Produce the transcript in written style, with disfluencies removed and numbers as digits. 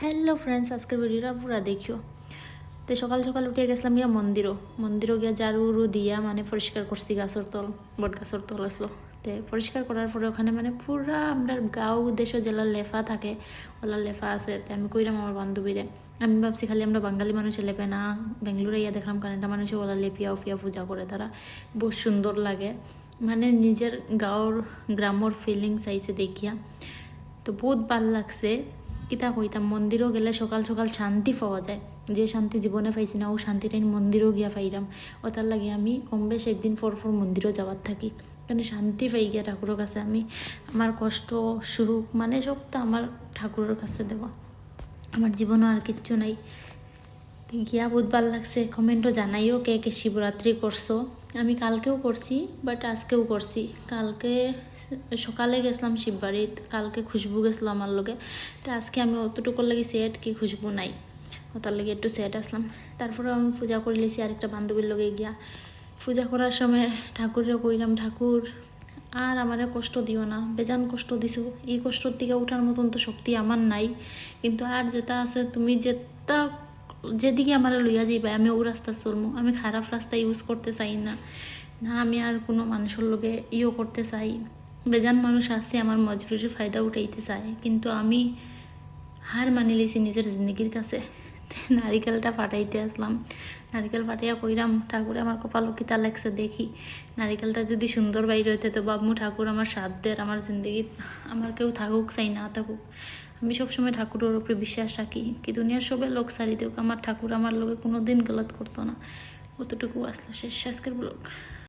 Hello friends, আজকের ভিডিওটা পুরা দেখিও। তো সকাল সকাল উঠে গেছিলাম গিয়া মন্দিরও গিয়া ঝাড়ু দিয়া মানে পরিষ্কার করছি গাছর তল, বট গাছর তল আসলো। তো পরিষ্কার করার পরে ওখানে মানে পুরা আমরা গাঁও দেশ জেলার লেফা থাকে, ওলা লেফা আছে। তো আমি কইলাম আমার বান্ধবীরে, আমি ভাবছি খালি আমরা বাঙালি মানুষে লেপে না, বেঙ্গলোরে ইয়া দেখলাম কানাডা মানুষে ওলা লেপিয়া উফিয়া পূজা করে, তারা বহুত সুন্দর লাগে। মানে নিজের গাঁওর গ্রামর ফিলিংস আইসে দেখিয়া তো বহুত ভাল লাগছে। কিতা কইতাম, মন্দিরও গেলে সকাল সকাল শান্তি পাওয়া যায়, যে শান্তি জীবনে পাইছি না ও শান্তিটা মন্দিরও গিয়া পাইলাম। ও তার লাগে আমি কম বেশ একদিন পর মন্দিরও যাওয়ার থাকি, কারণ শান্তি পাই গিয়া ঠাকুরের কাছে। আমি আমার কষ্ট সুখ মানে সব তো আমার ঠাকুরের কাছে দেওয়া, আমার জীবনও আর কিচ্ছু নাই। গিয়া বহুত ভাল লাগছে। কমেন্টও জানাইও কে কে শিবরাত্রি করছো। আমি কালকেও করছি, বাট আজকেও করছি। কালকে সকালে গেছিলাম শিববাড়িত, কালকে খুশবু গেছিলো আমার লগে। তো আজকে আমি অতটুকুর লাগে সেট কি খুশবু নাই, ওটার লাগে একটু সেট আসলাম। তারপরে আমি পূজা করে লিছি আরেকটা বান্ধবীর লগে গিয়া। পূজা করার সময় ঠাকুরের কইলাম, ঠাকুর আর আমারে কষ্ট দিও না, বেজান কষ্ট দিছো, এই কষ্টর থেকে ওঠার মতন তো শক্তি আমার নাই, কিন্তু আর যেটা আছে তুমি যেটা যেদিকে আমার লইয়া যাইবা আমি ও রাস্তা চলবো। আমি খারাপ রাস্তা ইউজ করতে চাই না, না আমি আর কোনো মানুষের লোকে করতে চাই। বেজান মানুষ আছে আমার মজবুরির ফায়দা উঠাইতে চায়, কিন্তু আমি হার মানি লিছি নিজের জিন্দগির কাছে। নারিকেলটা ফাটাইতে আসলাম, নারিকেল ফাটাইয়া কইরাম, ঠাকুর আমার কপাল কিতা লাগছে দেখি। নারিকেলটা যদি সুন্দর বাইর হইতে তো বাবমু ঠাকুর আমার সাধ্যের আমার জিন্দগি, আমার কেউ থাকুক চাই না থাকুক, আমি সবসময় ঠাকুরের উপরে বিশ্বাস রাখি। কি দুনিয়ার সবে লোক সারি দেউক, আমার ঠাকুর আমার লোকে কোনো দিন গলত করতো না। অতটুকু আসলো শেষ আজকের ব্লগ।